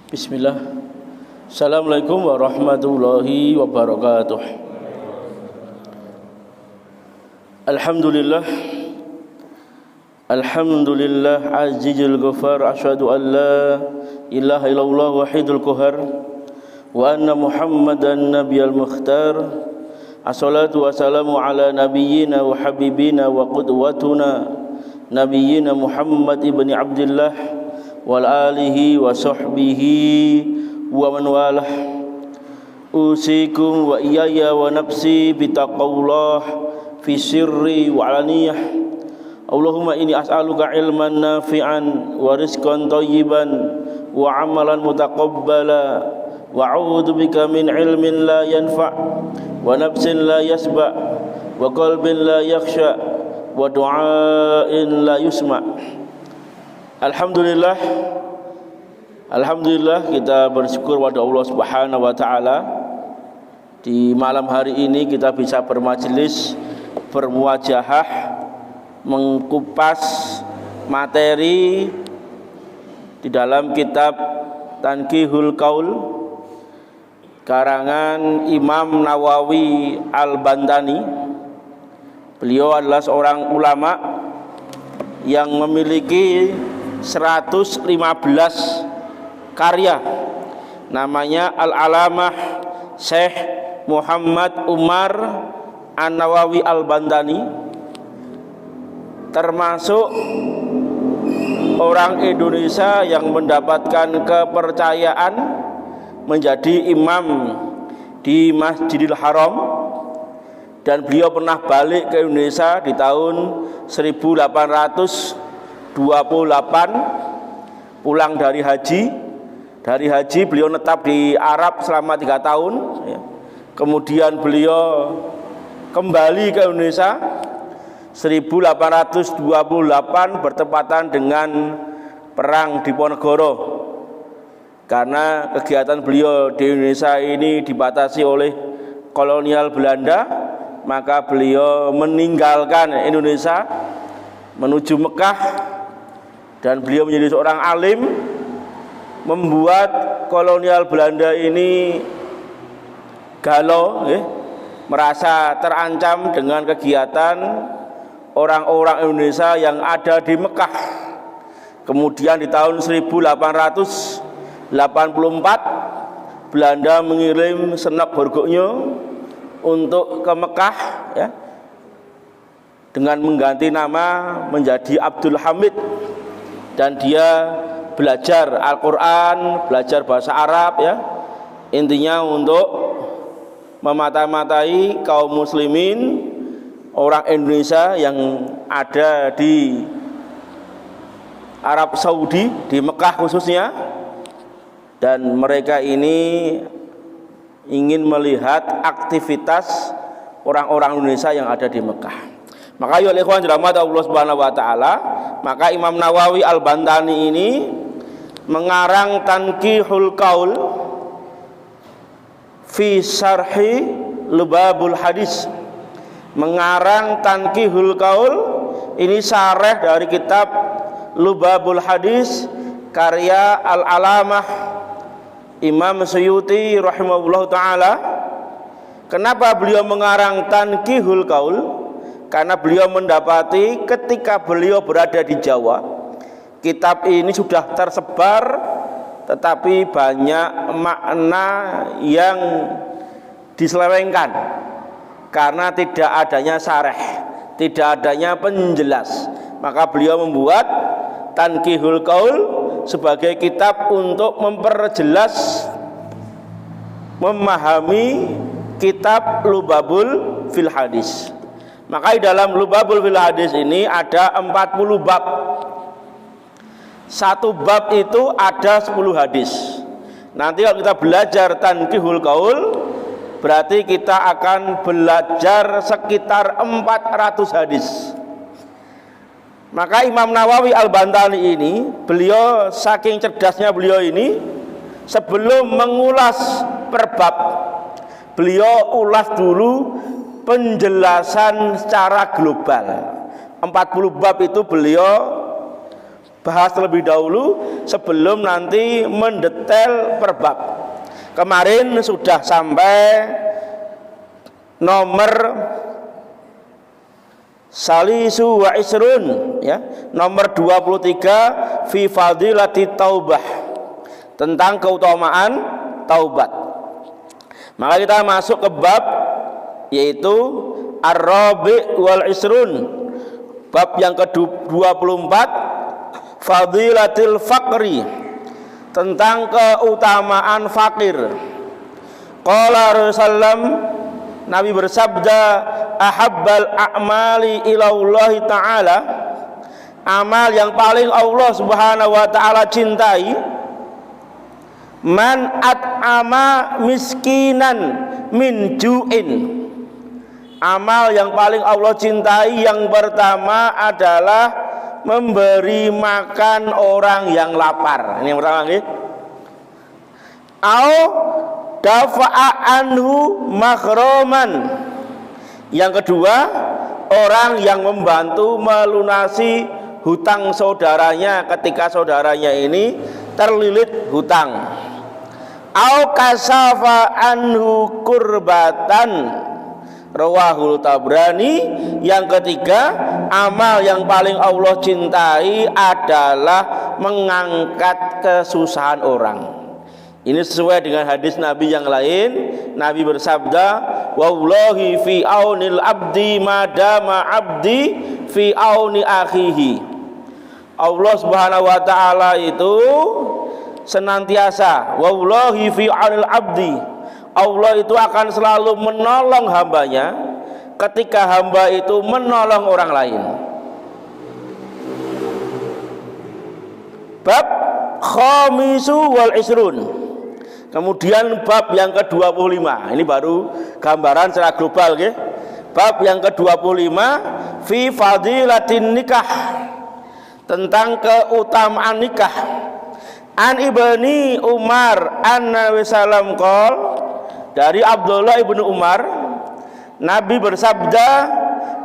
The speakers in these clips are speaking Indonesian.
Bismillah. Assalamualaikum warahmatullahi wabarakatuh. Alhamdulillah. Alhamdulillah azizul ghafar. Asyhadu an la ilaha illallah wahidul qahar wa anna Muhammadan nabiyal mukhtar. Assalatu wassalamu ala nabiyyina wa habibina wa qudwatuna nabiyyina Muhammad ibni Abdullah wal alihi wa sahbihi wa man walah. Usikum wa iyaya wa nafsi bitaqwallah fi sirri wa alaniyah. Allahumma inni as'aluka ilman nafi'an wa rizqan thayyiban wa amalan mutaqabbala wa a'udzu bika min ilmin la yanfa' wa nafsin la yasba' wa qalbin la yakhsha wa du'ain la yusma'. Alhamdulillah kita bersyukur kepada Allah Subhanahu wa taala. Di malam hari ini kita bisa bermajelis, bermuajahah, mengkupas materi di dalam kitab Tanqihul Qaul karangan Imam Nawawi Al-Bantani. Beliau adalah seorang ulama yang memiliki 115 karya. Namanya Al-Alamah Syekh Muhammad Umar An-Nawawi Al-Bantani, termasuk orang Indonesia yang mendapatkan kepercayaan menjadi imam di Masjidil Haram, dan beliau pernah balik ke Indonesia di tahun 1828 pulang dari haji. Dari haji beliau netap di Arab selama 3 tahun ya. Kemudian beliau kembali ke Indonesia 1828 bertepatan dengan perang Diponegoro. Karena kegiatan beliau di Indonesia ini dibatasi oleh kolonial Belanda, maka beliau meninggalkan Indonesia menuju Mekah, dan beliau menjadi seorang alim, membuat kolonial Belanda ini galau, merasa terancam dengan kegiatan orang-orang Indonesia yang ada di Mekah. Kemudian di tahun 1884 Belanda mengirim Senap Borgogno untuk ke Mekah ya, dengan mengganti nama menjadi Abdul Hamid, dan dia belajar Al-Quran, belajar bahasa Arab ya, intinya untuk memata-matai kaum muslimin orang Indonesia yang ada di Arab Saudi, di Mekah khususnya, dan mereka ini ingin melihat aktivitas orang-orang Indonesia yang ada di Mekah. Maka ya ikhwan dirahmati Allah Subhanahu wa taala, maka Imam Nawawi Al-Bantani ini mengarang Tanqihul Qaul fi syarhi Lubabul Hadis. Mengarang Tanqihul Qaul ini syarah dari kitab Lubabul Hadis karya Al-Alamah Imam Suyuti rahimahullah taala. Kenapa beliau mengarang Tanqihul Qaul? Karena beliau mendapati ketika beliau berada di Jawa, kitab ini sudah tersebar, tetapi banyak makna yang diselewengkan karena tidak adanya syarah, tidak adanya penjelas. Maka beliau membuat Tanqihul Qaul sebagai kitab untuk memperjelas, memahami kitab Lubabul fil Hadis. Maka di dalam Lubabul fil Hadis ini ada 40 bab. Satu bab itu ada 10 hadis. Nanti kalau kita belajar Tanqihul Qaul, berarti kita akan belajar sekitar 400 hadis. Maka Imam Nawawi Al-Bantani ini, beliau saking cerdasnya beliau ini, sebelum mengulas per bab, beliau ulas dulu penjelasan secara global. 40 bab itu beliau bahas terlebih dahulu sebelum nanti mendetail per bab. Kemarin sudah sampai nomor salisu wa isrun, ya, nomor 23 fi fadilati taubah, tentang keutamaan taubat. Maka kita masuk ke bab yaitu ar-rabi' wal isrun, bab yang ke-24 fadilatil faqri, tentang keutamaan fakir. Qala Rasulullah, Nabi bersabda, ahabbal a'mali ilallahi ta'ala, amal yang paling Allah subhanahu wa ta'ala cintai, man at'ama miskinan min ju'in. Amal yang paling Allah cintai yang pertama adalah memberi makan orang yang lapar. Ini yang pertama nih. Au dafa'a anhu makhroman. Yang kedua, orang yang membantu melunasi hutang saudaranya ketika saudaranya ini terlilit hutang. Au kasafa anhu kurbatan, rawahul Tabrani. Yang ketiga, amal yang paling Allah cintai adalah mengangkat kesusahan orang. Ini sesuai dengan hadis Nabi yang lain. Nabi bersabda, wallahi fi aunil abdi madama abdi fi auni akhihi. Allah subhanahu wa ta'ala itu senantiasa, wallahi fi aunil abdi, Allah itu akan selalu menolong hambanya ketika hamba itu menolong orang lain. Bab khamisu wal isrun. Kemudian bab yang ke-25, ini baru gambaran secara global, okay? Bab yang ke-25 fi fadilatin nikah, tentang keutamaan nikah. An ibni Umar an-Nabi sallam qol, dari Abdullah ibnu Umar, Nabi bersabda,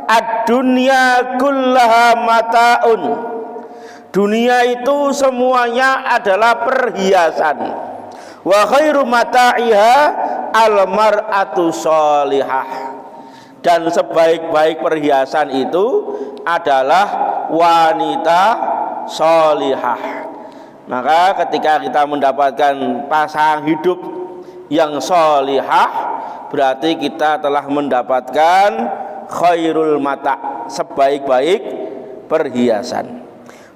ad-dunya kullaha mataun, dunia itu semuanya adalah perhiasan. Wa khairu mata'iha al-mar'atu sholihah, dan sebaik-baik perhiasan itu adalah wanita sholihah. Maka ketika kita mendapatkan pasangan hidup yang sholihah, berarti kita telah mendapatkan khairul mata', sebaik-baik perhiasan.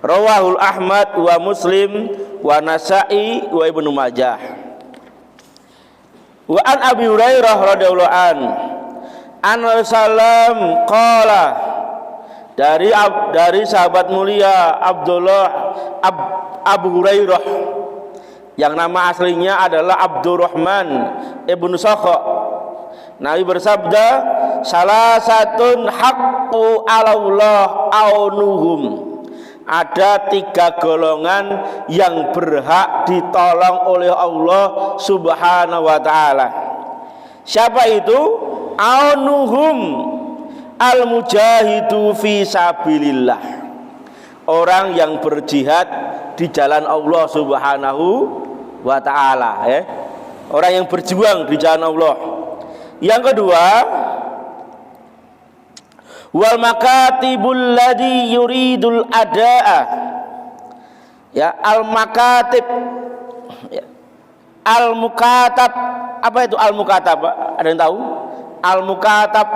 Rawahul Ahmad wa Muslim wa Nasa'i wa Ibnu Majah. Wa an Abi Hurairah radhiyallahu an Rasulullah qala, dari sahabat mulia Abu Hurairah, yang nama aslinya adalah Abdurrahman ibnu Sakha. Nabi bersabda, salasatun haqqu 'alallah aunuhum, ada 3 golongan yang berhak ditolong oleh Allah subhanahu wa ta'ala. Siapa itu? Aunuhum al-mujahidu fi sabilillah, orang yang berjihad di jalan Allah subhanahu wa ta'ala, ya. Orang yang berjuang di jalan Allah. Yang kedua, wal makatibul ladzi yuridul adaa, ya, al makatib, ya. Al mukatab, apa itu al mukatab? Ada yang tahu? Al mukatab,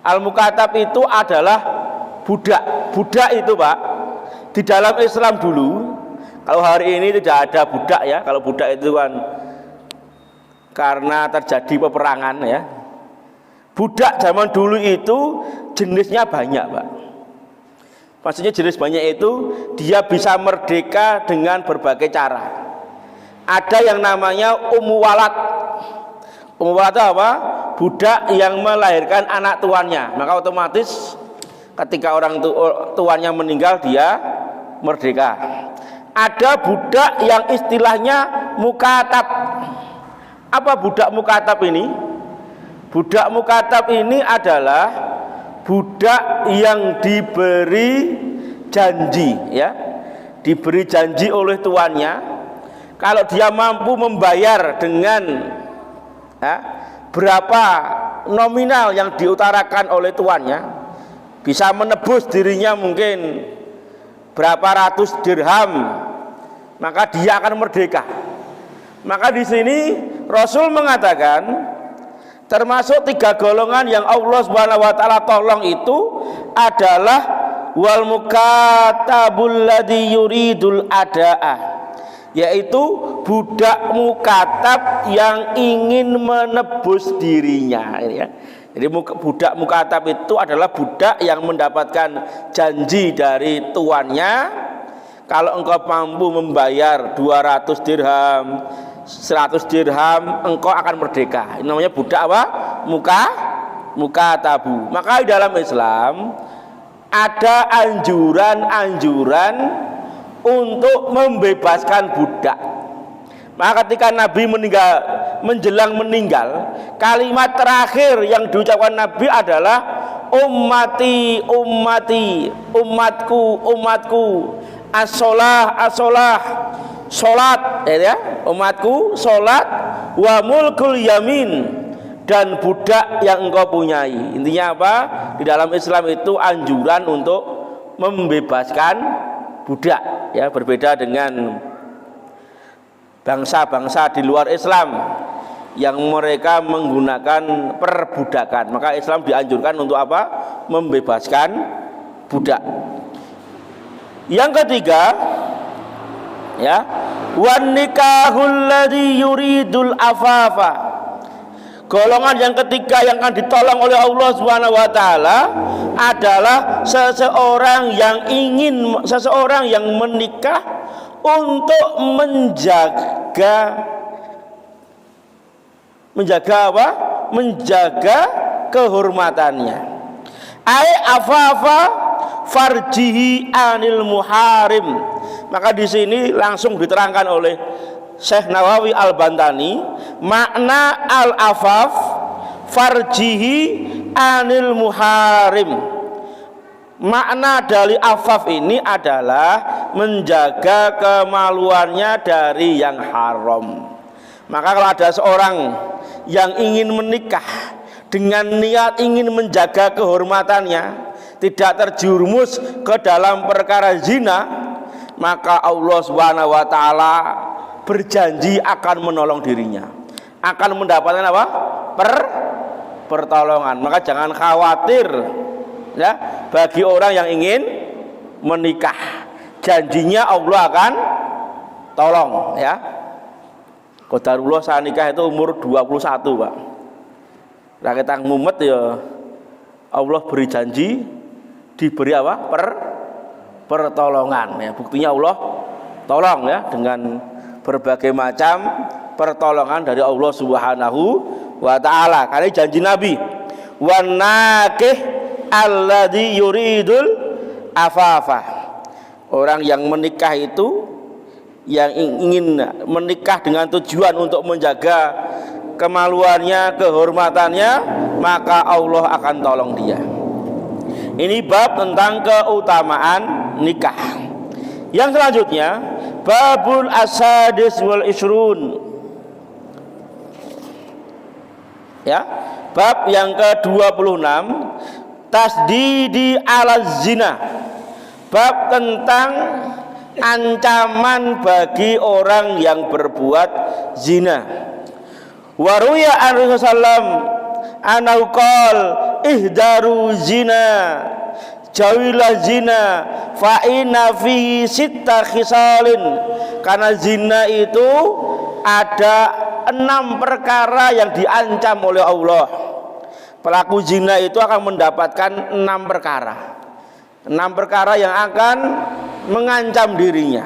al mukatab itu adalah budak. Budak itu, Pak, di dalam Islam dulu, kalau hari ini tidak ada budak, ya. Kalau budak itu kan karena terjadi peperangan, ya. Budak zaman dulu itu jenisnya banyak, Pak. Maksudnya jenis banyak itu dia bisa merdeka dengan berbagai cara. Ada yang namanya ummu walad. Ummu walad itu apa? Budak yang melahirkan anak tuannya. Maka otomatis ketika orang tuannya meninggal dia merdeka. Ada budak yang istilahnya mukatab. Apa budak mukatab ini? Budak mukatab ini adalah budak yang diberi janji, ya, diberi janji oleh tuannya kalau dia mampu membayar dengan ya, berapa nominal yang diutarakan oleh tuannya, bisa menebus dirinya mungkin berapa ratus dirham, maka dia akan merdeka. Maka di sini Rasul mengatakan termasuk 3 golongan yang Allah Subhanahu wa taala tolong itu adalah wal mukatabul ladzi yuridul adaa, yaitu budak mukatab yang ingin menebus dirinya, ya. Jadi budak mukatab itu adalah budak yang mendapatkan janji dari tuannya, kalau engkau mampu membayar 200 dirham, 100 dirham, engkau akan merdeka. Ini namanya budak apa? Mukatabu. Maka di dalam Islam ada anjuran-anjuran untuk membebaskan budak. Maka ketika Nabi menjelang meninggal, kalimat terakhir yang diucapkan Nabi adalah ummati, ummati, umatku, umatku, as-sholah, as-sholah, sholat, ya, umatku, sholat, wa mulkul yamin, dan budak yang engkau punyai. Intinya apa? Di dalam Islam itu anjuran untuk membebaskan budak, ya, berbeda dengan bangsa-bangsa di luar Islam yang mereka menggunakan perbudakan. Maka Islam dianjurkan untuk apa? Membebaskan budak. Yang ketiga, ya, wan nikahul ladzi yuridul afafa. Golongan yang ketiga yang akan ditolong oleh Allah Subhanahu wa taala adalah seseorang yang menikah untuk menjaga apa? Menjaga kehormatannya. Ai afafa farjihi anil muharim. Maka di sini langsung diterangkan oleh Syekh Nawawi Al-Bantani, makna al-afaf farjihi anil muharim. Makna dari afaf ini adalah menjaga kemaluannya dari yang haram. Maka kalau ada seorang yang ingin menikah dengan niat ingin menjaga kehormatannya, tidak terjerumus ke dalam perkara zina, maka Allah Subhanahu wa taala berjanji akan menolong dirinya, akan mendapatkan apa? Pertolongan. Maka jangan khawatir, ya, bagi orang yang ingin menikah, janjinya Allah akan tolong, ya. Qadarullah saya nikah itu umur 21, Pak. Rakyat mumet ya, Allah beri janji, diberi apa? Pertolongan, ya. Buktinya Allah tolong, ya, dengan berbagai macam pertolongan dari Allah Subhanahu wa taala. Karena janji Nabi, wan nakih alladzi yuridul afafa. Orang yang menikah itu yang ingin menikah dengan tujuan untuk menjaga kemaluannya, kehormatannya, maka Allah akan tolong dia. Ini bab tentang keutamaan nikah. Yang selanjutnya, babul asadis wal isrun. Ya, bab yang ke-26, tasdidi ala zina. Bab tentang ancaman bagi orang yang berbuat zina. Waruya an Rasulullah anau qol ihdaru zina, jauhilah zina, fa inna fihi sitta khisalin. Karena zina itu ada 6 perkara yang diancam oleh Allah. Pelaku zina itu akan mendapatkan 6 perkara. 6 perkara yang akan mengancam dirinya.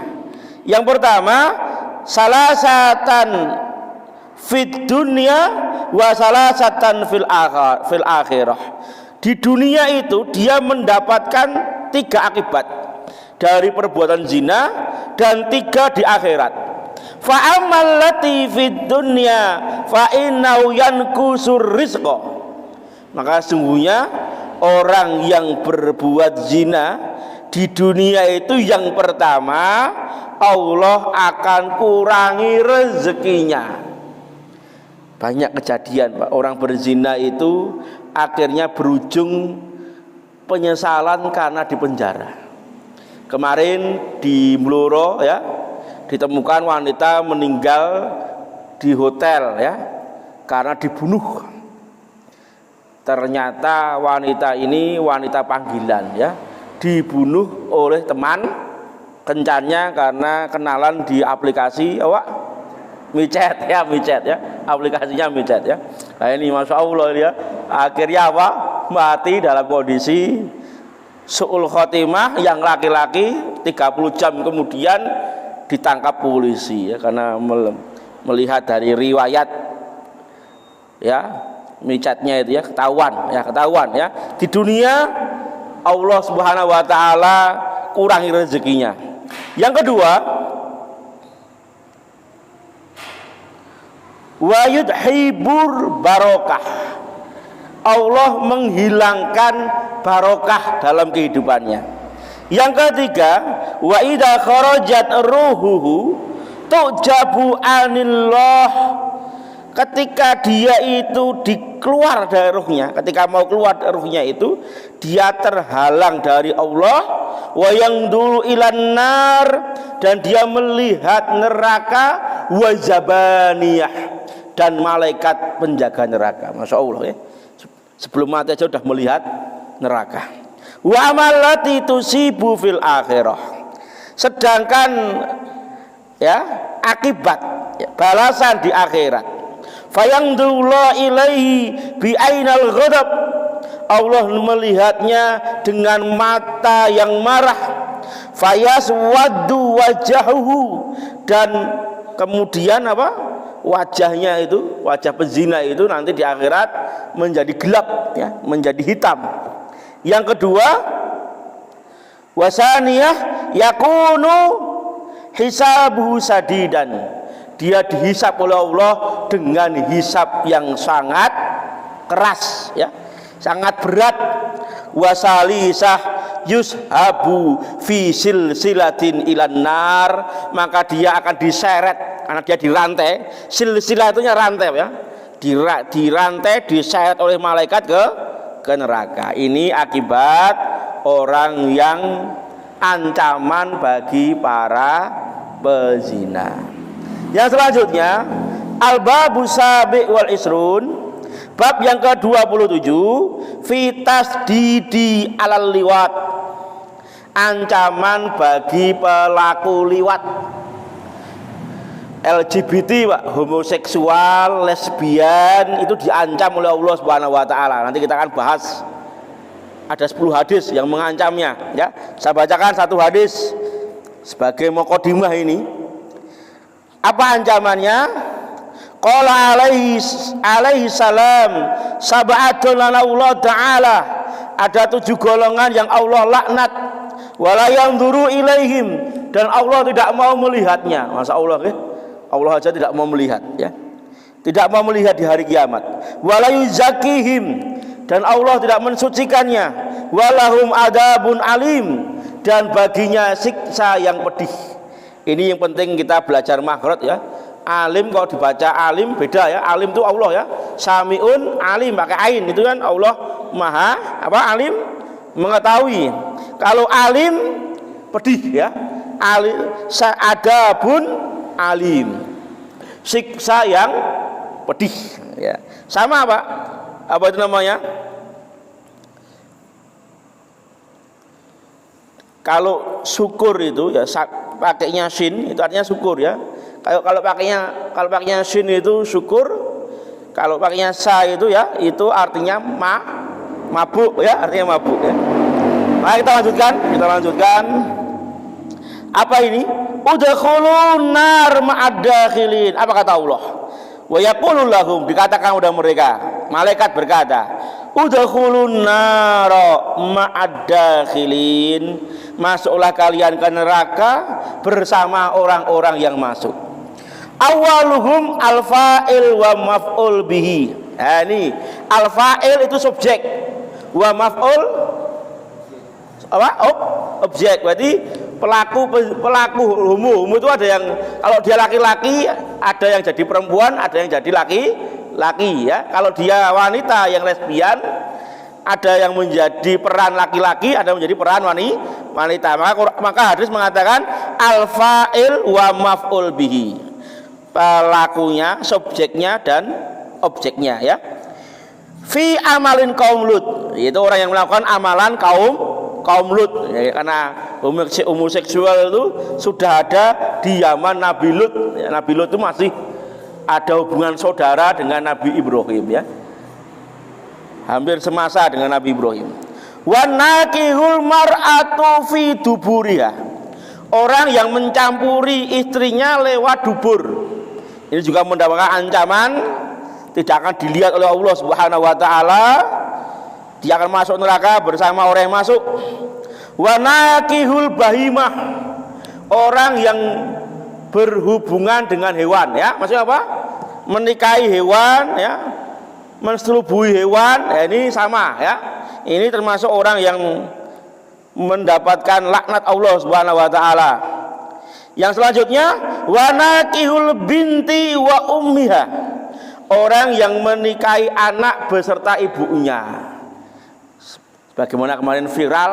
Yang pertama, salasatan fid dunya wa salasatan fil akhirah. Di dunia itu dia mendapatkan 3 akibat dari perbuatan zina dan 3 di akhirat. Fa ammal lati fid dunya fa innahu yankusur rizqa. Maka sungguhnya orang yang berbuat zina di dunia itu yang pertama Allah akan kurangi rezekinya. Banyak kejadian Pak, orang berzina itu akhirnya berujung penyesalan karena dipenjara. Kemarin di Blora ya, ditemukan wanita meninggal di hotel ya karena dibunuh. Ternyata wanita ini wanita panggilan ya, dibunuh oleh teman kencannya karena kenalan di aplikasi micet ya, aplikasinya micet ya. Nah ini Masya Allah ya, akhirnya mati dalam kondisi su'ul khotimah. Yang laki-laki 30 jam kemudian ditangkap polisi ya, karena melihat dari riwayat ya micetnya itu ya ketahuan ya. Di dunia Allah Subhanahu wa taala kurangi rezekinya. Yang kedua, wa yudhibur barokah. Allah menghilangkan barokah dalam kehidupannya. Yang ketiga, wa idza kharajat ruhuhu tujabu anillah. Ketika dia itu dikeluar dari ruhnya, ketika mau keluar dari ruhnya itu dia terhalang dari Allah. Wa yang dulu ilan nar, dan dia melihat neraka, wa zabaniyah, dan malaikat penjaga neraka. Masya Allah ya, sebelum mati aja sudah melihat neraka. Wa amalati tusibu fil akhirah, sedangkan ya akibat ya, balasan di akhirat. Fayangdullah ilaihi bi ainal ghadab, Allah melihatnya dengan mata yang marah. Fayaswaddu wajahuhu, dan kemudian wajahnya itu, wajah pezina itu nanti di akhirat menjadi gelap ya, menjadi hitam. Yang kedua, wasaniyah yakunu hisabuhu sadidan, dia dihisab oleh Allah dengan hisab yang sangat keras ya, sangat berat. Wasalisah yushabu fi silsilatin ilan nar, maka dia akan diseret karena dia dirantai. Silsilah itu rantai ya, dirantai, diseret oleh malaikat ke neraka. Ini akibat orang yang ancaman bagi para pezina. Yang selanjutnya, al-babu sabi' wal isrun, bab yang ke-27, fitas didi alal liwat, ancaman bagi pelaku liwat. LGBT Pak, homoseksual, lesbian itu diancam oleh Allah Subhanahu wa taala. Nanti kita akan bahas. Ada 10 hadis yang mengancamnya ya. Saya bacakan satu hadis sebagai mukadimah ini. Apa ancamannya? Qala alaihi salam sab'atun Allah taala, ada 7 golongan yang Allah laknat, wala yanzuru ilaihim, dan Allah tidak mau melihatnya. Masya Allah ya, Allah aja tidak mau melihat ya, tidak mau melihat di hari kiamat. Wala yuzakihim, dan Allah tidak mensucikannya. Walahum adabun alim, dan baginya siksa yang pedih. Ini yang penting kita belajar makhraj ya. Alim kalau dibaca alim beda ya. Alim itu Allah ya. Samiun alim pakai ain, itu kan Allah maha alim, mengetahui. Kalau alim pedih ya. Alim adabun alim, siksa yang pedih ya. Sama Pak, apa itu namanya? Kalau syukur itu ya pakainya sin, itu artinya syukur ya. Kalau pakainya sin itu syukur. Kalau pakainya sa itu ya, itu artinya mabuk ya, artinya mabuk ya. Mari kita lanjutkan. Apa ini? Udkhulun nar ma'ad-dakhilin. Apa kata Allah? Wa yaqulu lahum, dikatakan kepada mereka, malaikat berkata, udkhulun nar ma'ad-dakhilin, masuklah kalian ke neraka bersama orang-orang yang masuk. Awaluhum al-fa'il wa maf'ul bihi. Nah, ini al-fa'il itu subjek, wa maf'ul apa? Objek. Berarti pelaku homo itu ada yang kalau dia laki-laki, ada yang jadi perempuan, ada yang jadi laki-laki ya. Kalau dia wanita yang lesbian, ada yang menjadi peran laki-laki, ada yang menjadi peran wanita. Maka hadis mengatakan al-fa'il wa maf'ul bihi. Pelakunya, subjeknya dan objeknya ya. Fi amalin kaum Lut, yaitu orang yang melakukan amalan kaum Lut ya, karena homoseksual itu sudah ada di zaman Nabi Lut ya, Nabi Lut itu masih ada hubungan saudara dengan Nabi Ibrahim ya, hampir semasa dengan Nabi Ibrahim. Wa nakihul mar'atu fi duburiha, orang yang mencampuri istrinya lewat dubur, ini juga mendapatkan ancaman, tidak akan dilihat oleh Allah Subhanahu wa taala, dia akan masuk neraka bersama orang yang masuk. Wa nakihul bahimah, orang yang berhubungan dengan hewan ya, maksudnya apa? Menikahi hewan ya, menselubui hewan ya, ini sama ya. Ini termasuk orang yang mendapatkan laknat Allah Subhanahu wa taala. Yang selanjutnya wa nakihul binti wa ummiha, orang yang menikahi anak beserta ibunya. Bagaimana kemarin viral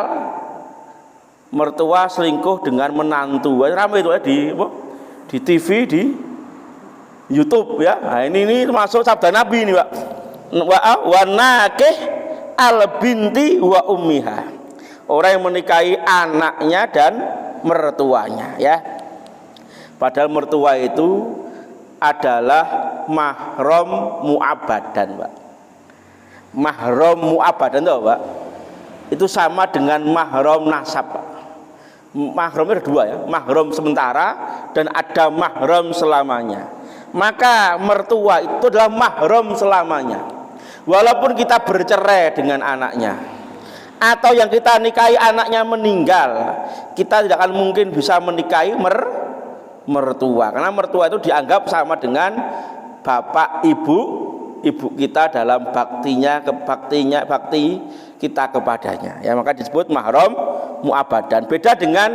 mertua selingkuh dengan menantu, ramai itu ya di TV, di YouTube ya. Nah, ini termasuk sabda Nabi ini, Pak. Wa nakih al binti wa ummiha, orang yang menikahi anaknya dan mertuanya ya. Padahal mertua itu adalah mahram mu'abbadan, Pak. Mahram mu'abbadan itu, Pak, itu sama dengan mahram nasab, Pak. Mahramnya ada dua ya, mahram sementara dan ada mahram selamanya. Maka mertua itu adalah mahram selamanya. Walaupun kita bercerai dengan anaknya, atau yang kita nikahi anaknya meninggal, kita tidak akan mungkin bisa menikahi mertua, karena mertua itu dianggap sama dengan bapak ibu kita dalam bakti kita kepadanya ya, maka disebut mahram mu'abbadan. Beda dengan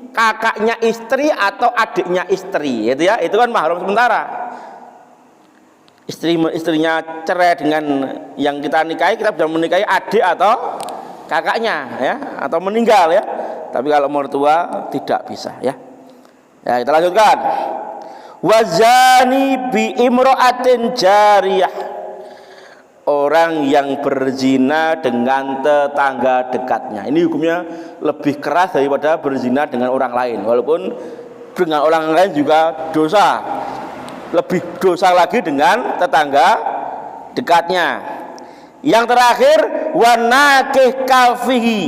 kakaknya istri atau adiknya istri itu ya, itu kan mahram sementara. Istrinya cerai dengan yang kita nikahi, kita bisa menikahi adik atau kakaknya ya, atau meninggal ya. Tapi kalau mertua tidak bisa ya. Ya, kita lanjutkan. Wazani bi imra'atin jariyah, orang yang berzina dengan tetangga dekatnya. Ini hukumnya lebih keras daripada berzina dengan orang lain. Walaupun dengan orang lain juga dosa, lebih dosa lagi dengan tetangga dekatnya. Yang terakhir wa nakih kafihi,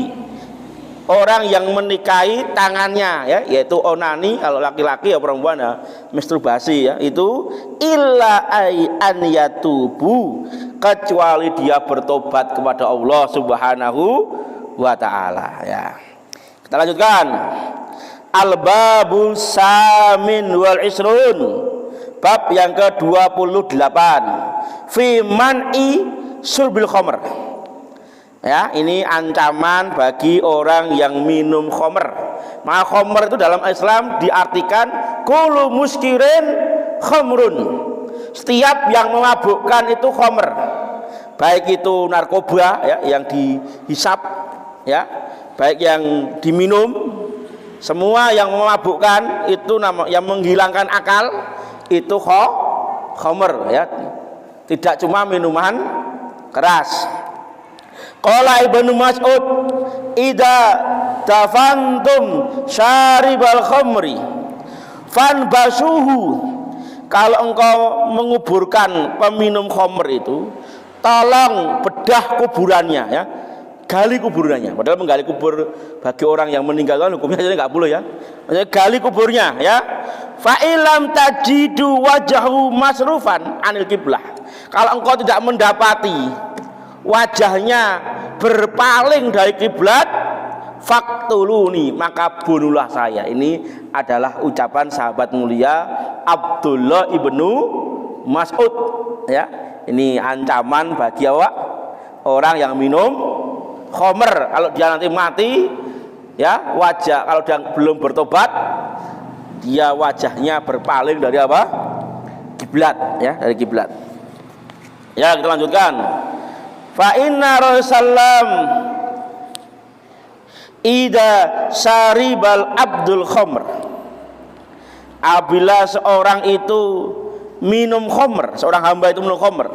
orang yang menikahi tangannya ya, yaitu onani kalau laki-laki ya, perempuan ya masturbasi ya, itu illa an yatubu, kecuali dia bertobat kepada Allah Subhanahu wa taala ya. Kita lanjutkan. Al-babul samin wal isrun, bab yang ke-28, fi man'i surbil khamr. Ya, ini ancaman bagi orang yang minum khamr. Maka khamr itu dalam Islam diartikan kullu muskirin khamrun. Setiap yang memabukkan itu khamr. Baik itu narkoba ya, yang dihisap ya, baik yang diminum, semua yang memabukkan itu yang menghilangkan akal itu khamr ya. Tidak cuma minuman keras. Qala Ibnu Mas'ud, "Idza tafantum syaribal khamri fanbasuhu." Kalau engkau menguburkan peminum khamr itu, tolong bedah kuburannya ya. Gali kuburannya. Padahal menggali kubur bagi orang yang meninggal kan hukumnya jadi enggak boleh ya. Maksudnya gali kuburnya ya. Fa ilam tajidu wajahu masrufan anil qiblah. Kalau engkau tidak mendapati wajahnya berpaling dari kiblat, faktuluni, maka bunuhlah saya. Ini adalah ucapan sahabat mulia Abdullah ibnu Mas'ud ya. Ini ancaman bagi orang yang minum khamr, kalau dia nanti mati ya, wajah kalau dia belum bertobat, dia wajahnya berpaling dari apa? Kiblat ya, dari kiblat. Ya, kita lanjutkan. Fa inna Rasulullah ida syaribal abdul khamr, apabila seorang itu minum khamr, seorang hamba itu minum khamr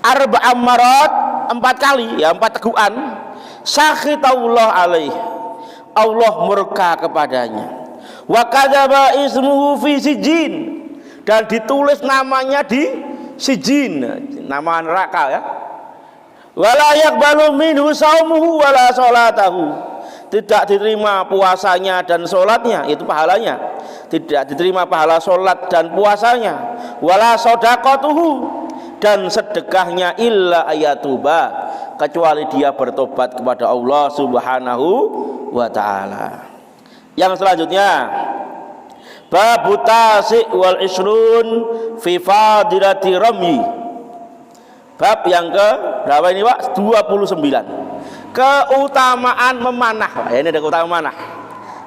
arba'a marat, 4 kali ya, 4 tegukan, sakhitallah alaih, Allah murka kepadanya, wa kadzaba ismuhu fi sijin, dan ditulis namanya di sijin, nama neraka ya, wala yaqbalu minhu shaumuhu wala sholatahu, tidak diterima puasanya dan sholatnya, itu pahalanya, tidak diterima pahala sholat dan puasanya, wala sodaqatuhu, dan sedekahnya illa ayatuba, kecuali dia bertobat kepada Allah Subhanahu wa ta'ala. Yang selanjutnya, babu tasi' wal isrun fi fadilati ramyi, bab yang ke berapa ini Pak? 29, keutamaan memanah. Ya, ini ada keutamaan memanah.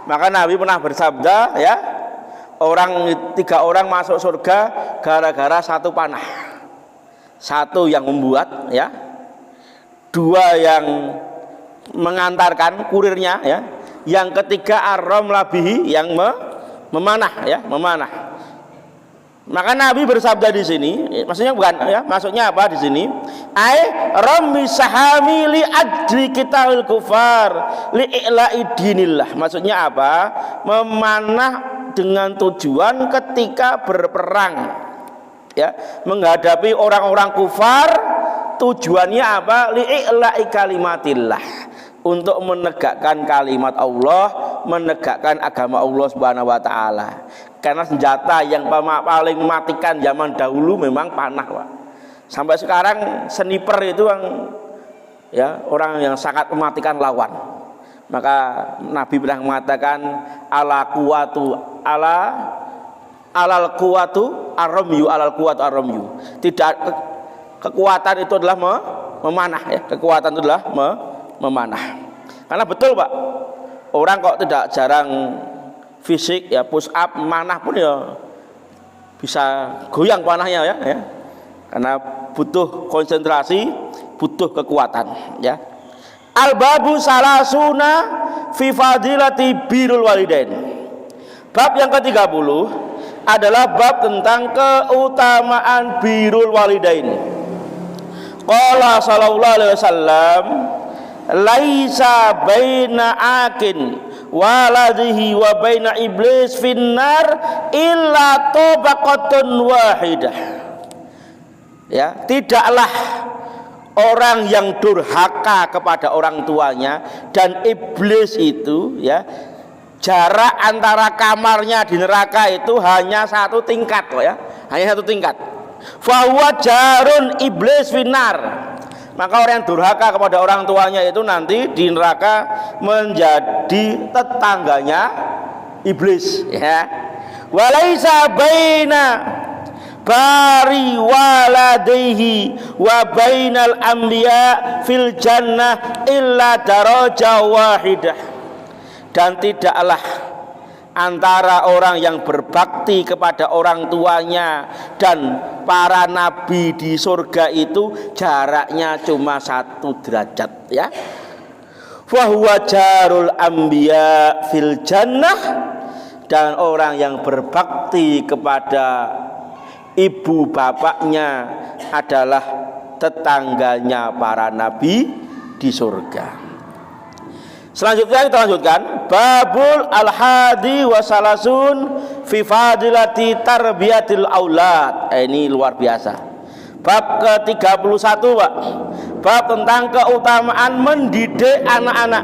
Maka Nabi pernah bersabda ya, 3 orang masuk surga gara-gara 1 panah. 1 yang membuat ya, 2 yang mengantarkan kurirnya ya, yang ketiga ar-ram labihi, yang memanah ya, memanah. Maka Nabi bersabda di sini, maksudnya bukan ya, maksudnya apa di sini? Ai rammi sahami li ajri qitalil kufar li i'la'i dinillah. Maksudnya apa? Memanah dengan tujuan ketika berperang ya, menghadapi orang-orang kufar, tujuannya apa? Li'i'la'i kalimatillah, untuk menegakkan kalimat Allah, menegakkan agama Allah Subhanahu wa taala. Karena senjata yang paling mematikan zaman dahulu memang panah, Pak. Sampai sekarang sniper itu yang ya, orang yang sangat mematikan lawan. Maka Nabi pernah mengatakan alal kuwatu ar-ramyu, alal kuwatu ar-ramyu. Tidak, kekuatan itu adalah memanah ya, kekuatan itu adalah memanah. Karena betul Pak, orang kok tidak jarang fisik ya, push up, manah pun ya bisa goyang panahnya ya, ya. Karena butuh konsentrasi, butuh kekuatan ya. Al-babu salasuna fi fadilati birrul walidain. Bab yang ke-30 adalah bab tentang keutamaan birrul walidain. Qala sallallahu alaihi wasallam, laisa baina akin waladihi wa baina iblis finnar illa tabaqatun wahidah. Ya, tidaklah orang yang durhaka kepada orang tuanya dan iblis itu ya, jarak antara kamarnya di neraka itu hanya 1 tingkat kok ya, hanya 1 tingkat. Fa huwa jarun iblis finnar. Maka orang yang durhaka kepada orang tuanya itu nanti di neraka menjadi tetangganya iblis ya. Walaisa baina bari waladaihi wa bainal anbiya fil jannah illa darajah wahidah. Dan tidaklah antara orang yang berbakti kepada orang tuanya dan para nabi di surga itu jaraknya cuma 1 derajat ya. Wa huwa jarul anbiya fil jannah, dan orang yang berbakti kepada ibu bapaknya adalah tetangganya para nabi di surga. Selanjutnya kita lanjutkan babul al-hadi wa salasun fi fadilati tarbiyatil aulad. Ini luar biasa. Bab ke-31 Pak, bab tentang keutamaan mendidik anak-anak.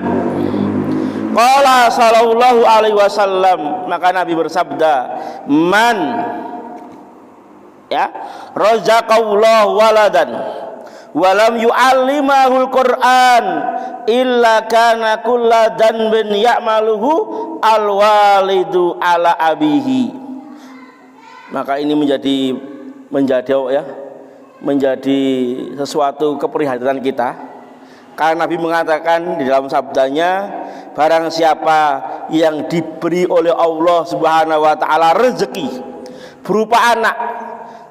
Qala sallallahu alaihi wasallam, maka Nabi bersabda, man ya razaqallahu waladan walam yu'allimahul Qur'an illa kana kulla danbin ya'maluhu alwalidu ala abihi. Maka ini menjadi sesuatu keprihatinan kita Karena Nabi mengatakan di dalam sabdanya, barang siapa yang diberi oleh Allah Subhanahu wa taala rezeki berupa anak,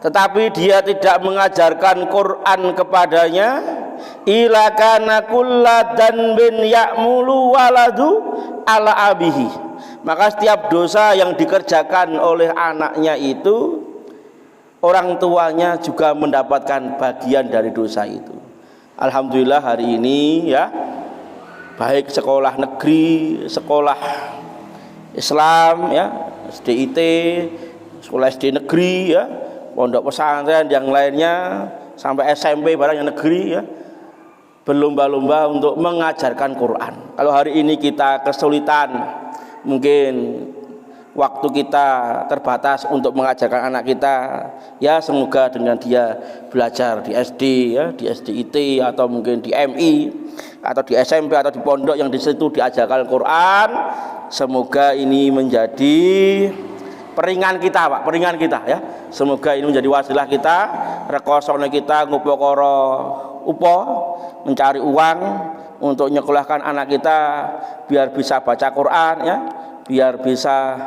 tetapi dia tidak mengajarkan Quran kepadanya, ila kana kulladan bin ya'mulu waladu ala abihi, maka setiap dosa yang dikerjakan oleh anaknya itu, orang tuanya juga mendapatkan bagian dari dosa itu. Alhamdulillah hari ini ya, baik sekolah negeri, sekolah Islam ya, SDIT, sekolah SD negeri ya, pondok pesantren yang lainnya sampai SMP barang yang negeri ya, berlomba-lomba untuk mengajarkan Quran. Kalau hari ini kita kesulitan, mungkin waktu kita terbatas untuk mengajarkan anak kita, ya semoga dengan dia belajar di SD ya, di SDIT atau mungkin di MI atau di SMP atau di pondok yang di situ diajarkan Quran, semoga ini menjadi peringan kita, Pak, peringan kita ya. Semoga ini menjadi wasilah kita, rekosone kita ngupokoro upo, mencari uang untuk nyekolahkan anak kita biar bisa baca Quran ya, biar bisa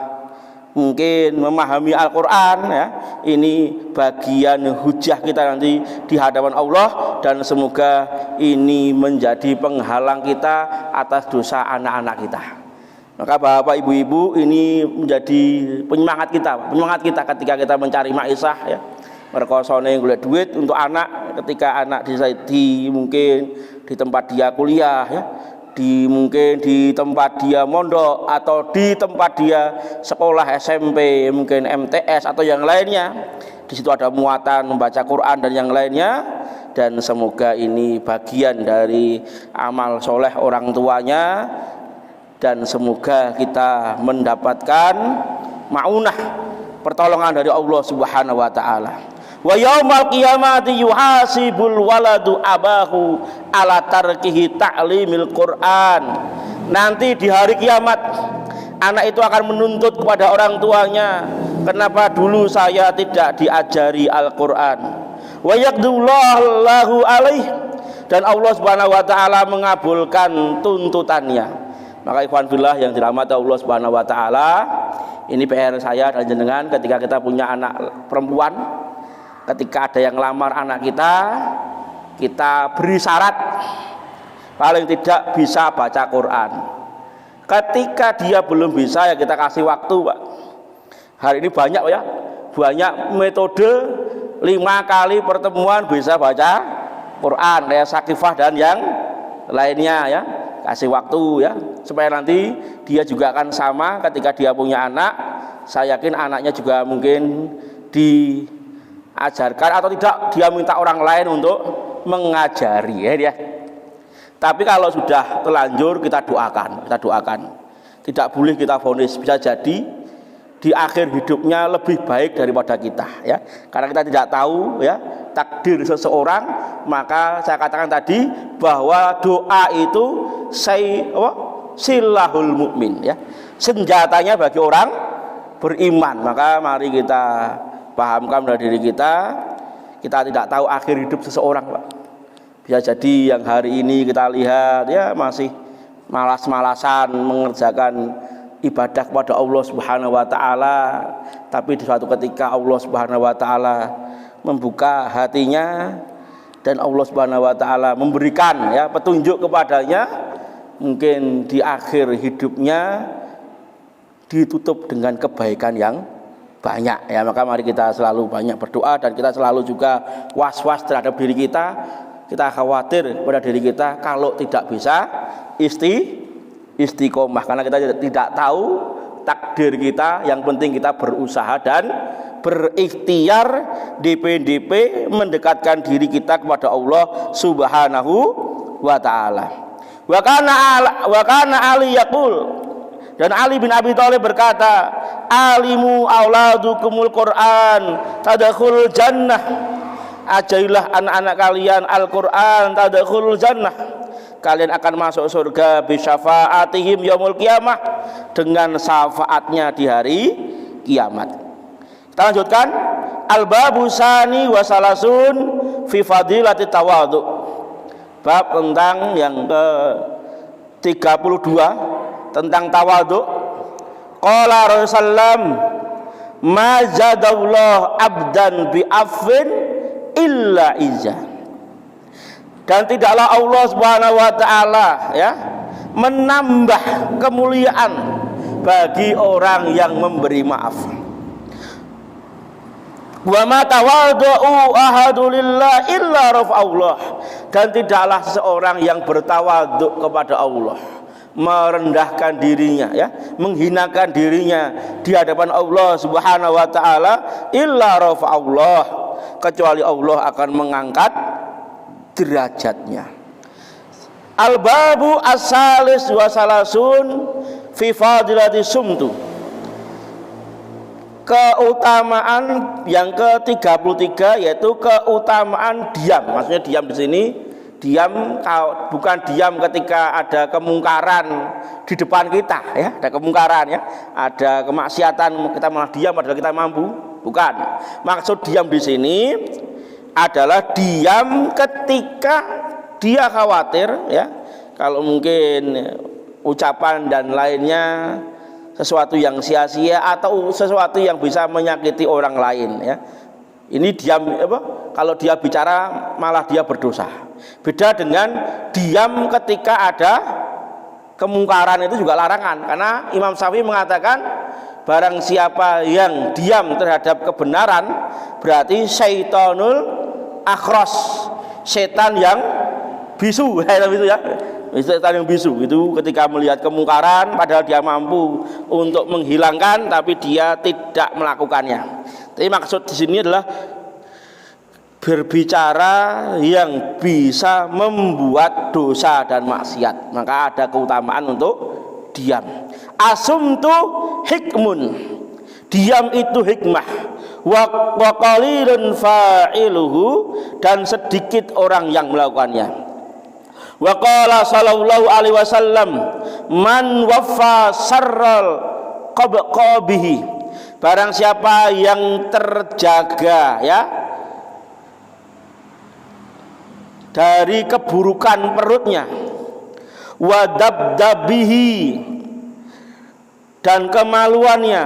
mungkin memahami Al-Quran ya. Ini bagian hujah kita nanti di hadapan Allah, dan semoga ini menjadi penghalang kita atas dosa anak-anak kita. Maka Bapak Ibu-ibu, ini menjadi penyemangat kita ketika kita mencari maisah ya. Merkosone golek duit untuk anak, ketika anak di mungkin di tempat dia kuliah ya, mungkin di tempat dia mondok atau di tempat dia sekolah SMP, mungkin MTS atau yang lainnya. Di situ ada muatan membaca Quran dan yang lainnya, dan semoga ini bagian dari amal soleh orang tuanya, dan semoga kita mendapatkan maunah, pertolongan dari Allah Subhanahu wa taala. Wa yaumal qiyamati yuhasibul waladu abahu ala tarkihi ta'limil Quran. Nanti di hari kiamat anak itu akan menuntut kepada orang tuanya, kenapa dulu saya tidak diajari Al-Quran. Wa yaqdullahu alaih, dan Allah Subhanahu wa taala mengabulkan tuntutannya. Maka ikhwan fillah yang dirahmati Allah Subhanahu wa taala, ini PR saya dan jenengan ketika kita punya anak perempuan, ketika ada yang lamar anak kita beri syarat paling tidak bisa baca Quran. Ketika dia belum bisa, ya kita kasih waktu, Pak. Hari ini banyak ya, banyak metode 5 kali pertemuan bisa baca Quran, kayak Sakifah dan yang lainnya ya. Kasih waktu ya, supaya nanti dia juga akan sama ketika dia punya anak. Saya yakin anaknya juga mungkin diajarkan atau tidak, dia minta orang lain untuk mengajari ya dia. Tapi kalau sudah terlanjur kita doakan. Tidak boleh kita vonis, bisa jadi di akhir hidupnya lebih baik daripada kita ya. Karena kita tidak tahu ya takdir seseorang, maka saya katakan tadi bahwa doa itu silahul mukmin ya, senjatanya bagi orang beriman. Maka mari kita pahamkan dari diri kita tidak tahu akhir hidup seseorang, Pak. Bisa jadi yang hari ini kita lihat ya masih malas-malasan mengerjakan ibadah kepada Allah Subhanahu wa taala, tapi di suatu ketika Allah Subhanahu wa taala membuka hatinya dan Allah Subhanahu wa taala memberikan ya petunjuk kepadanya, mungkin di akhir hidupnya ditutup dengan kebaikan yang banyak ya. Maka mari kita selalu banyak berdoa, dan kita selalu juga was-was terhadap diri kita. Kita khawatir pada diri kita kalau tidak bisa istiqomah, karena kita tidak tahu takdir kita. Yang penting kita berusaha dan berikhtiar, DP mendekatkan diri kita kepada Allah Subhanahu wa taala. Wa kana Ali yaqul, dan Ali bin Abi Thalib berkata, alimu auladukumul Quran tadkhulul jannah. Ajailah anak-anak kalian Al-Quran tadkhulul jannah, kalian akan masuk surga bisyafaatihim yaumul qiyamah, dengan syafaatnya di hari kiamat. Kita lanjutkan, al-babu sani wa salasun fi fadilati tawadhu. bab tentang yang ke-32 tentang tawadhu. Qala Rasulullah ma zadallahu abdan bi affin illa izza. Dan tidaklah Allah Subhanahu wa taala ya menambah kemuliaan bagi orang yang memberi maaf. Wa ma tawadhu ahadu lillah illa rafa'allah. Dan tidaklah seseorang yang bertawadhu kepada Allah, merendahkan dirinya ya, menghinakan dirinya di hadapan Allah Subhanahu wa taala illa rafa'allah, kecuali Allah akan mengangkat derajatnya. Al-babu as-salis wa salasun fi fadilati sumtu. Keutamaan yang ke-33 yaitu keutamaan diam. Maksudnya diam di sini diam bukan diam ketika ada kemungkaran di depan kita ya, ada kemungkaran ya, ada kemaksiatan kita malah diam padahal kita mampu. Bukan. Maksud diam di sini adalah diam ketika dia khawatir ya, kalau mungkin ucapan dan lainnya sesuatu yang sia-sia atau sesuatu yang bisa menyakiti orang lain ya. Ini diam kalau dia bicara malah dia berdosa. Beda dengan diam ketika ada kemungkaran, itu juga larangan. Karena Imam Syafi'i mengatakan barang siapa yang diam terhadap kebenaran berarti syaitonul akhros, setan yang bisu itu ya. Setan yang bisu itu ketika melihat kemungkaran padahal dia mampu untuk menghilangkan tapi dia tidak melakukannya. Tapi maksud di sini adalah berbicara yang bisa membuat dosa dan maksiat, maka ada keutamaan untuk diam. Asumtu hikmun, diam itu hikmah. Wa qalilun fa'iluhu, dan sedikit orang yang melakukannya. Wa qala sallallahu alaihi wasallam man waffa sarral qabihi, barang siapa yang terjaga ya dari keburukan perutnya, wa dabdabihi, dan kemaluannya,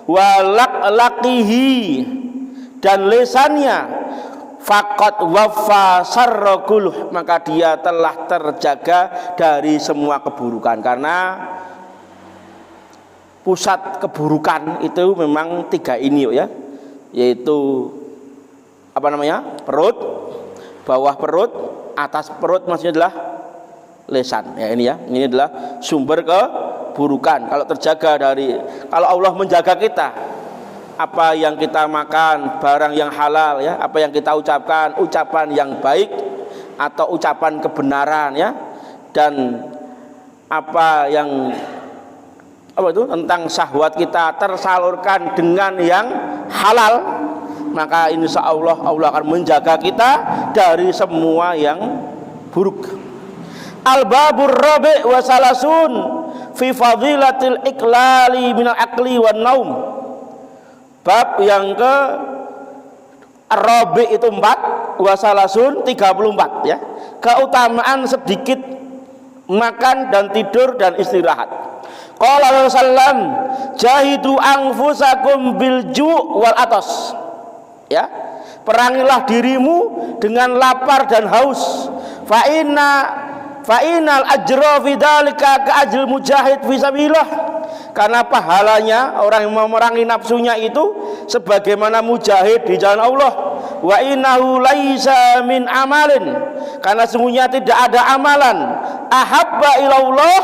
wa laqihi, dan lesannya, faqad waffa sarrakuluh, maka dia telah terjaga dari semua keburukan. Karena pusat keburukan itu memang tiga ini ya, yaitu apa namanya, perut, bawah perut, atas perut, maksudnya adalah lesan ya. Ini ya, ini adalah sumber keburukan. Kalau terjaga dari, kalau Allah menjaga kita, apa yang kita makan, barang yang halal ya, apa yang kita ucapkan, ucapan yang baik atau ucapan kebenaran ya, dan apa yang itu tentang syahwat kita tersalurkan dengan yang halal, maka insya Allah Allah akan menjaga kita dari semua yang buruk. Al-babur rabi' wa salasun fi fadilatil iklali minal akli wan naum. Bab yang ke rabi' itu 4, wa salasun 34 ya. Keutamaan sedikit makan dan tidur dan istirahat. Qala Rasulullah jahidu anfusakum bil ju' wal atas. Ya, perangilah dirimu dengan lapar dan haus. Fa innal ajra fi dzalika ka ajril mujahid fi sabilillah. Karena pahalanya orang yang memerangi nafsunya itu sebagaimana mujahid di jalan Allah. Wa innahu laisa min amalin, karena sungguhnya tidak ada amalan ahabba ilallah,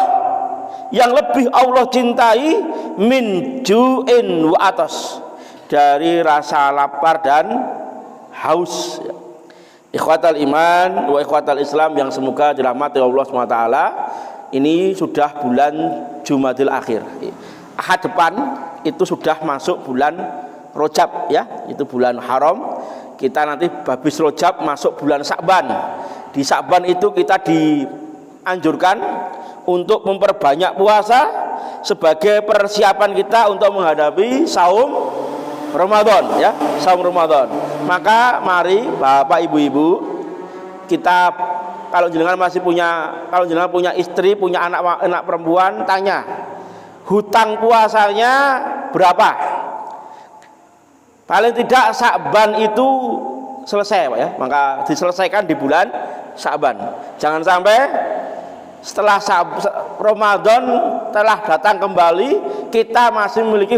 yang lebih Allah cintai, min ju'in wa atas, dari rasa lapar dan haus. Ikhwatal iman wa ikhwatal Islam yang semoga dirahmati Allah SWT, ini sudah bulan Jumadil Akhir. Ahad depan itu sudah masuk bulan Rajab ya, itu bulan haram. Kita nanti habis Rajab masuk bulan Sa'ban. Di Sa'ban itu kita dianjurkan untuk memperbanyak puasa sebagai persiapan kita untuk menghadapi saum Ramadan ya, saum Ramadan. Maka mari Bapak Ibu-ibu kita kalau jenengan punya istri, punya anak perempuan, tanya hutang puasanya berapa? Paling tidak Sya'ban itu selesai, Pak ya. Maka diselesaikan di bulan Sya'ban. Jangan sampai setelah Ramadan telah datang kembali kita masih memiliki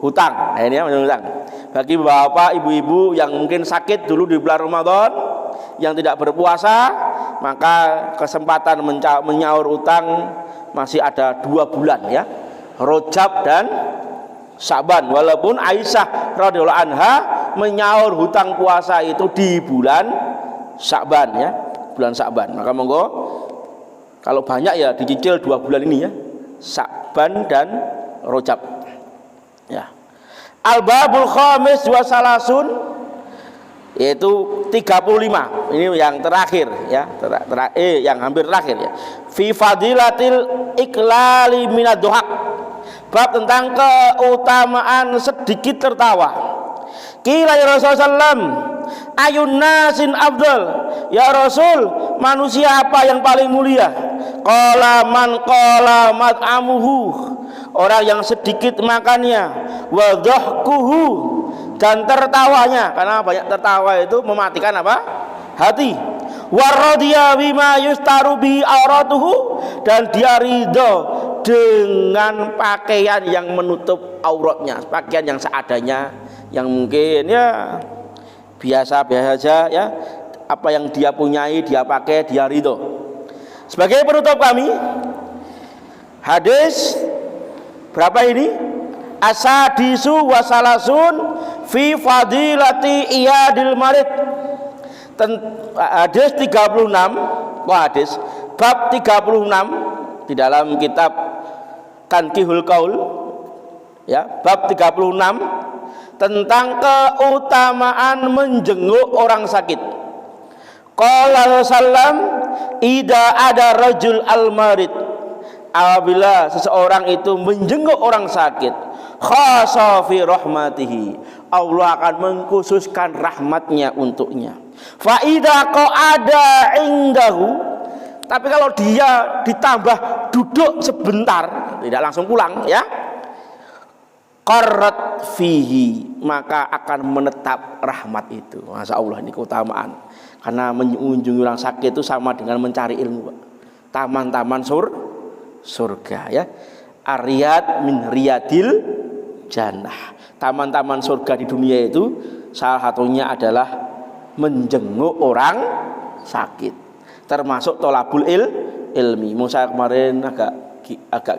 hutang. Nah, ini ya, hutang. Bagi bapak, ibu-ibu yang mungkin sakit dulu di bulan Ramadan, yang tidak berpuasa, maka kesempatan menyaur utang masih ada 2 bulan ya, Rajab dan Sya'ban. Walaupun Aisyah radhiyallahu anha menyaur hutang puasa itu di bulan Sya'ban ya, bulan Sya'ban. Maka monggo kalau banyak ya dicicil 2 bulan ini ya, Sya'ban dan Rajab. Ya. Al-babul khamis wa salasun, yaitu 35. Ini yang terakhir ya, yang hampir terakhir ya. Fi fadilatil iklali minad duhaq. Bab tentang keutamaan sedikit tertawa. Qila ya Rasulullah sallam, ayun nasin afdal? Ya Rasul, manusia apa yang paling mulia? Qala man qala mat'amuhu, orang yang sedikit makannya, wa dhahkuhu, dan tertawanya, karena banyak tertawa itu mematikan apa? Hati. Waradiya bima yustaru bi auratuhu, dan dia ridho dengan pakaian yang menutup auratnya, pakaian yang seadanya, yang mungkin ya biasa-biasa saja ya, apa yang dia punyai dia pakai, dia ridho. Sebagai penutup kami, hadis berapa ini? Asadisu wasalasun fi fadilati iyadil marid. Hadis 36, hadis bab 36 di dalam kitab Tankihul Qaul ya, bab 36 tentang keutamaan menjenguk orang sakit. Qala sallam, ida ada rajul al-marid, apabila seseorang itu menjenguk orang sakit, khassa fi rahmatihi, Allah akan mengkhususkan rahmatnya untuknya. Fa idza qa'ada indahu, tapi kalau dia ditambah duduk sebentar, tidak langsung pulang ya, qarrat fihi, maka akan menetap rahmat itu. Masya Allah, ini keutamaan. Karena mengunjungi orang sakit itu sama dengan mencari ilmu, Pak. Taman-taman surga ya. Ariyat min riyadil jannah. Taman-taman surga di dunia itu salah satunya adalah menjenguk orang sakit, termasuk tolabul ilmi. Saya kemarin agak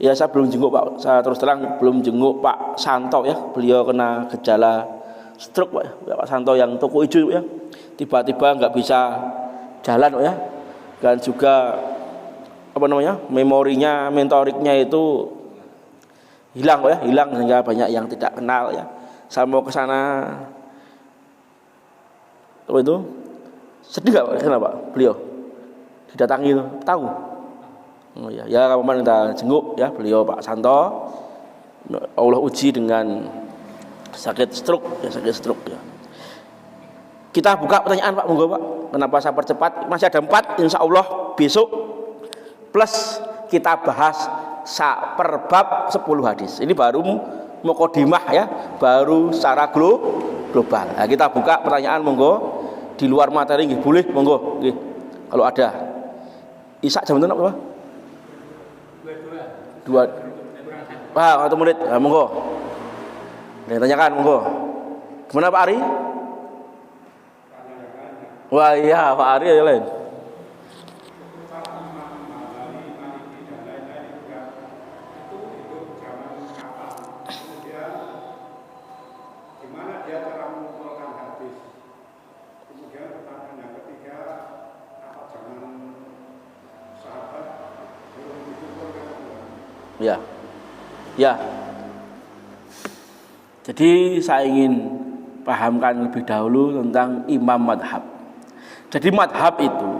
ya, saya belum jenguk Pak, saya terus terang belum jenguk Pak Santo ya, beliau kena gejala stroke Pak ya, Pak Santo yang toko hijau ya, tiba-tiba nggak bisa jalan ya, dan juga apa namanya, memorinya, mentoriknya itu hilang Pak ya, hilang, sehingga banyak yang tidak kenal ya. Saya mau ke sana, apa itu, sedih nggak Pak? Kenapa beliau didatangi itu, tahu? Oh ya, ya kemarin kita jenguk ya beliau Pak Santo, Allah uji dengan sakit stroke ya, sakit stroke ya. Kita buka pertanyaan Pak, monggo Pak. Kenapa saya percepat? Masih ada 4, insya Allah besok plus kita bahas per bab 10 hadis. Ini baru muqaddimah ya, baru secara global. Nah, kita buka pertanyaan monggo, di luar materi nggih boleh monggo nggih. Kalau ada. Isak jam berapa Pak? 2. Wah, 1 menit. Nah, monggo. Ditanyakan monggo. Gimana Pak Ari? Wah iya Pak Ari ya lain. Ya, ya. Jadi saya ingin pahamkan lebih dahulu tentang imam madhab. Jadi madhab itu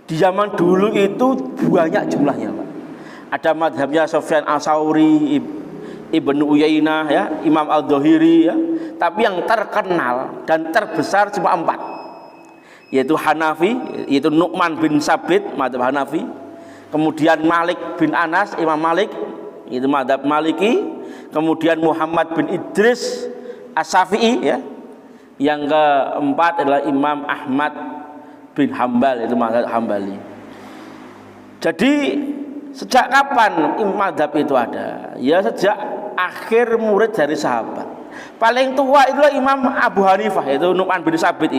di zaman dulu itu banyak jumlahnya Pak. Ada madhabnya Sufyan As-Tsauri, Ibnu Uyainah ya, Imam Al-Dhahiri ya. Tapi yang terkenal dan terbesar cuma 4. yaitu Hanafi, yaitu Nu'man bin Sabit mazhab Hanafi. Kemudian Malik bin Anas, Imam Malik, itu mazhab Maliki. Kemudian Muhammad bin Idris As-Syafi'i ya. Yang keempat adalah Imam Ahmad bin Hambal, itu mazhab Hambali. Jadi sejak kapan mazhab itu ada? Ya sejak akhir murid dari sahabat. Paling tua itulah Imam Abu Hanifah, yaitu Nu'man bin Sabit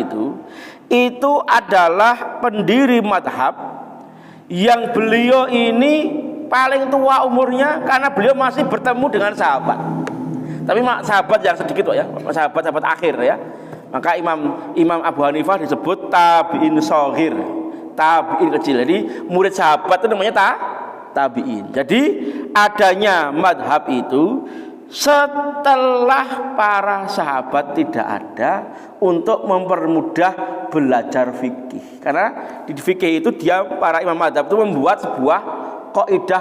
itu adalah pendiri mazhab yang beliau ini paling tua umurnya karena beliau masih bertemu dengan sahabat. Tapi sahabat yang sedikit ya, sahabat akhir ya. Maka Imam Abu Hanifah disebut tabi'in shaghir, tabi'in kecil. Jadi murid sahabat itu namanya tabi'in. Jadi adanya mazhab itu setelah para sahabat tidak ada untuk mempermudah belajar fikih. Karena di fikih itu para imam mazhab itu membuat sebuah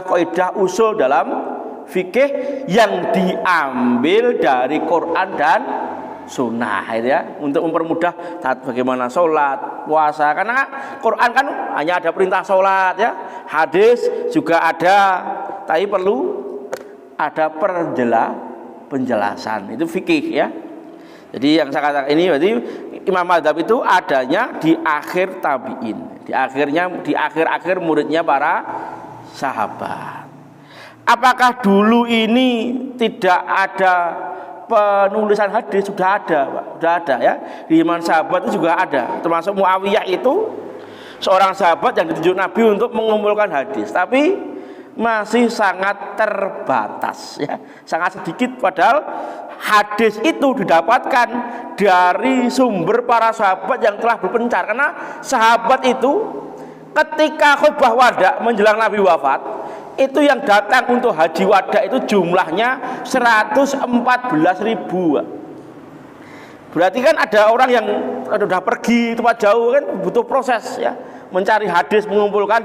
kaidah usul dalam fikih yang diambil dari Quran dan sunnah ya, untuk mempermudah bagaimana sholat, puasa. Karena Quran kan hanya ada perintah sholat ya, hadis juga ada, tapi perlu ada penjelasan, itu fikih ya. Jadi yang saya katakan ini berarti imam mazhab itu adanya di akhir tabi'in, di akhir muridnya para sahabat. Apakah dulu ini tidak ada penulisan hadis? Sudah ada, Pak. Sudah ada ya. Di zaman sahabat itu juga ada. Termasuk Muawiyah itu seorang sahabat yang ditunjuk Nabi untuk mengumpulkan hadis, tapi masih sangat terbatas ya, sangat sedikit. Padahal hadis itu didapatkan dari sumber para sahabat yang telah berpencar. Karena sahabat itu ketika khutbah wada menjelang Nabi wafat, itu yang datang untuk haji wada itu jumlahnya 114.000. Berarti kan ada orang yang sudah pergi tempat jauh, kan butuh proses ya, mencari hadis, mengumpulkan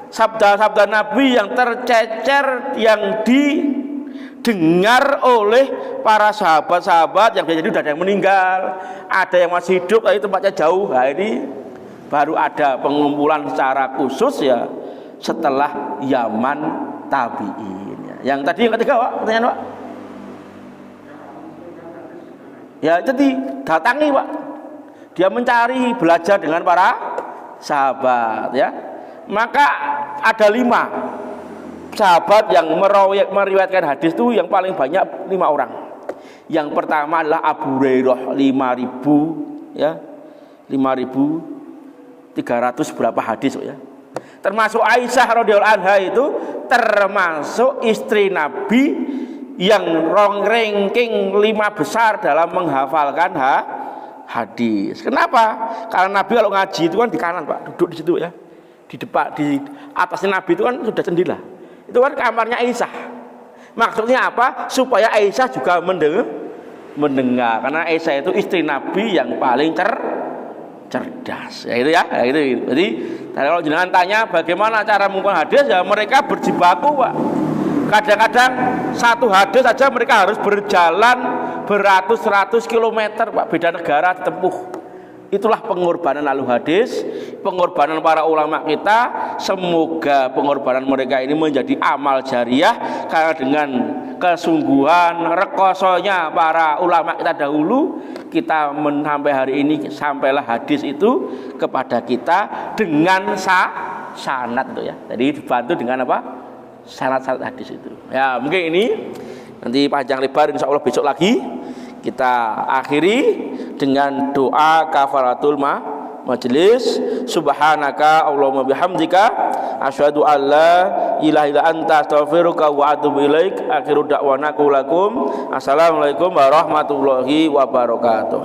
sabda-sabda Nabi yang tercecer, yang didengar oleh para sahabat-sahabat yang jadi sudah ada yang meninggal, ada yang masih hidup tapi tempatnya jauh. Nah, ini baru ada pengumpulan secara khusus ya setelah zaman tabi'in ya. Yang tadi yang ketiga Pak, pertanyaan Pak. Ya jadi datangi Pak, dia mencari belajar dengan para sahabat ya. Maka ada 5 sahabat yang meriwayatkan hadis itu yang paling banyak 5 orang. Yang pertama adalah Abu Hurairah 5.000 ya, 5.300 berapa hadis ya. Termasuk Aisyah radhiyallahu anha itu termasuk istri Nabi yang ranking 5 besar dalam menghafalkan hadis. Kenapa? Karena Nabi kalau ngaji itu kan di kanan Pak, duduk di situ ya. Di depan, di atasnya Nabi itu kan sudah jendela. Itu kan kamarnya Aisyah. Maksudnya apa? Supaya Aisyah juga mendengar. Karena Aisyah itu istri Nabi yang paling cerdas. Ya itu ya. Ya itu. Jadi kalau jenengan tanya bagaimana cara mengumpulkan hadis, ya mereka berjibaku Pak. Kadang-kadang satu hadis saja mereka harus berjalan beratus-ratus kilometer Pak, beda negara ditempuh. Itulah pengorbanan ahlu hadis, pengorbanan para ulama kita. Semoga pengorbanan mereka ini menjadi amal jariah, karena dengan kesungguhan rekosonya para ulama kita dahulu, kita sampai hari ini sampailah hadis itu kepada kita dengan sanad itu ya. Jadi dibantu dengan apa? Sanad hadis itu. Ya mungkin ini nanti panjang lebar insya Allah besok lagi kita akhiri dengan doa kafaratul majelis. Subhanaka Allahumma bihamdika asyhadu an la ilaha illa anta astaghfiruka wa atubu ilaik. Akhiru da'wana qulakum assalamualaikum warahmatullahi wabarakatuh.